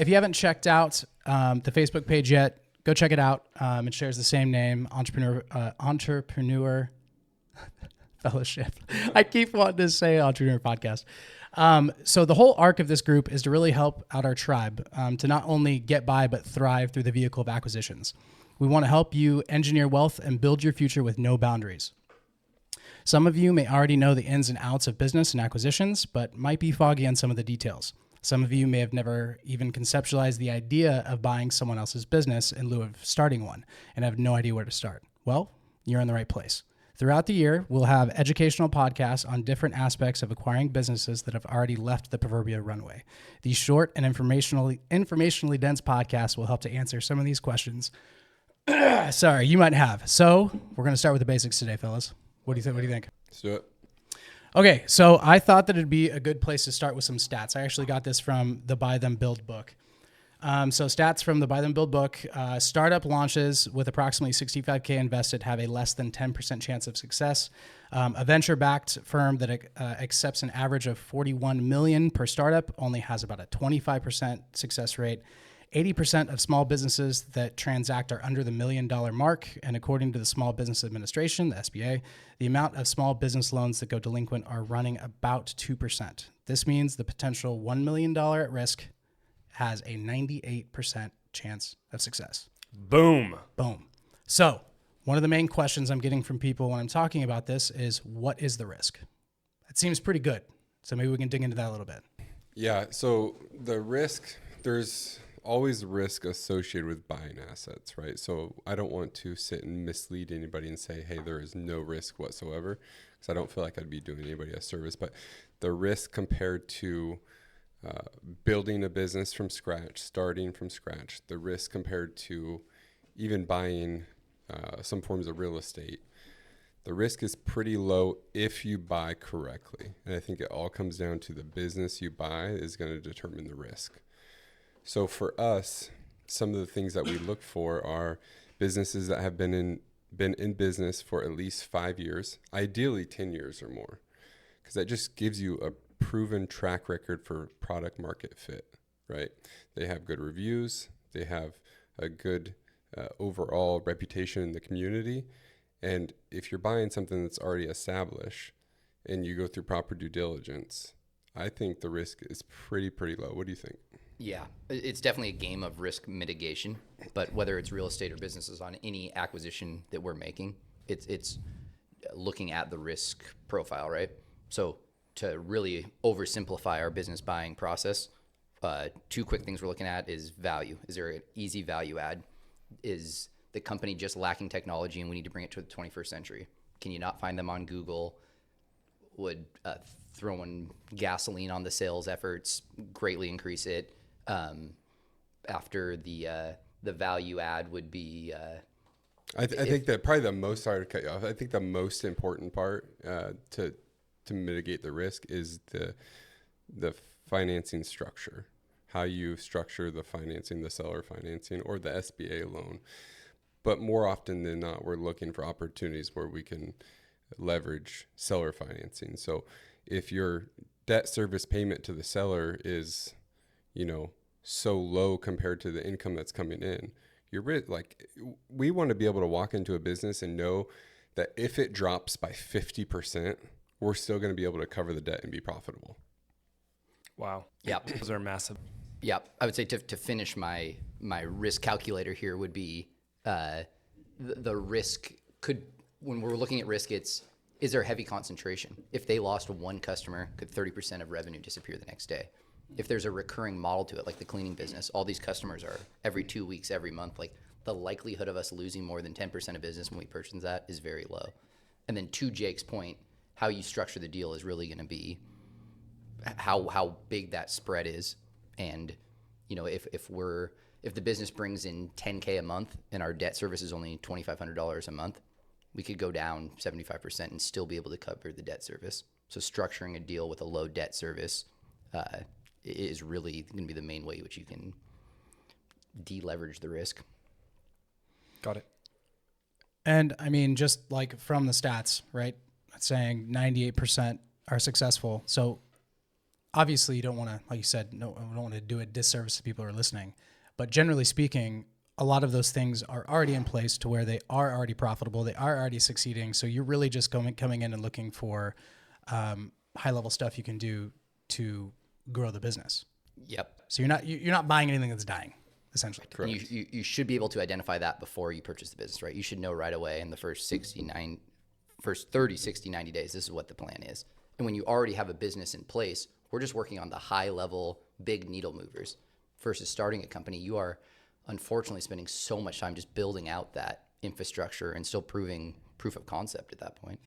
if you haven't checked out the Facebook page yet, go check it out. It shares the same name, Entrepreneur Fellowship. I keep wanting to say Entrepreneur Podcast. So the whole arc of this group is to really help out our tribe to not only get by, but thrive through the vehicle of acquisitions. We want to help you engineer wealth and build your future with no boundaries. Some of you may already know the ins and outs of business and acquisitions, but might be foggy on some of the details. Some of you may have never even conceptualized the idea of buying someone else's business in lieu of starting one and have no idea where to start. Well, you're in the right place. Throughout the year, we'll have educational podcasts on different aspects of acquiring businesses that have already left the proverbial runway. These short and informationally dense podcasts will help to answer some of these questions. Sorry, you might have. So we're going to start with the basics today, fellas. What do you think? What do you think? Let's do it. Okay, so I thought that it'd be a good place to start with some stats. I actually got this from the Buy Them Build book. So stats from the Buy Them Build book, startup launches with approximately 65K invested have a less than 10% chance of success. A venture-backed firm that accepts an average of 41 million per startup only has about a 25% success rate. 80% of small businesses that transact are under the $1 million mark. And according to the Small Business Administration, the SBA, the amount of small business loans that go delinquent are running about 2%. This means the potential $1 million at risk has a 98% chance of success. Boom. Boom. So one of the main questions I'm getting from people when I'm talking about this is, what is the risk? That seems pretty good. So maybe we can dig into that a little bit. Yeah. So the risk, there's always risk associated with buying assets, right? So I don't want to sit and mislead anybody and say, hey, there is no risk whatsoever, because I don't feel like I'd be doing anybody a service. But the risk compared to building a business from scratch, starting from scratch, the risk compared to even buying some forms of real estate, the risk is pretty low if you buy correctly. And I think it all comes down to the business you buy is going to determine the risk. So for us, some of the things that we look for are businesses that have been in business for at least 5 years, ideally 10 years or more, because that just gives you a proven track record for product market fit, right? They have good reviews. They have a good overall reputation in the community. And if you're buying something that's already established and you go through proper due diligence, I think the risk is pretty low. What do you think? Yeah, it's definitely a game of risk mitigation, but whether it's real estate or businesses, on any acquisition that we're making, it's looking at the risk profile, right? So to really oversimplify our business buying process, two quick things we're looking at is value. Is there an easy value add? Is the company just lacking technology and we need to bring it to the 21st century? Can you not find them on Google? Would throwing gasoline on the sales efforts greatly increase it? After the value add would be. I think that probably the most. Sorry to cut you off. I think the most important part to mitigate the risk is the financing structure, how you structure the financing, the seller financing, or the SBA loan. But more often than not, we're looking for opportunities where we can leverage seller financing. So if your debt service payment to the seller is, so low compared to the income that's coming in, we want to be able to walk into a business and know that if it drops by 50%, we're still going to be able to cover the debt and be profitable. Wow. Yep. Those are massive. Yep. I would say to finish my risk calculator here would be the risk could, when we're looking at risk, is there heavy concentration? If they lost one customer, could 30% of revenue disappear the next day? If there's a recurring model to it, like the cleaning business, all these customers are every 2 weeks, every month, like the likelihood of us losing more than 10% of business when we purchase that is very low. And then to Jake's point, how you structure the deal is really going to be how big that spread is. And, if the business brings in $10K a month and our debt service is only $2,500 a month, we could go down 75% and still be able to cover the debt service. So structuring a deal with a low debt service is really going to be the main way which you can deleverage the risk. Got it. And I mean, just like from the stats, right? It's saying 98% are successful. So obviously you don't want to, like you said, no, I don't want to do a disservice to people who are listening. But generally speaking, a lot of those things are already in place to where they are already profitable. They are already succeeding. So you're really just coming in and looking for high level stuff you can do to grow the business. Yep. So you're not buying anything that's dying, essentially. And you should be able to identify that before you purchase the business, right? You should know right away in the first 30, 60, 90 days, this is what the plan is. And when you already have a business in place, we're just working on the high level, big needle movers versus starting a company. You are unfortunately spending so much time just building out that infrastructure and still proving proof of concept at that point.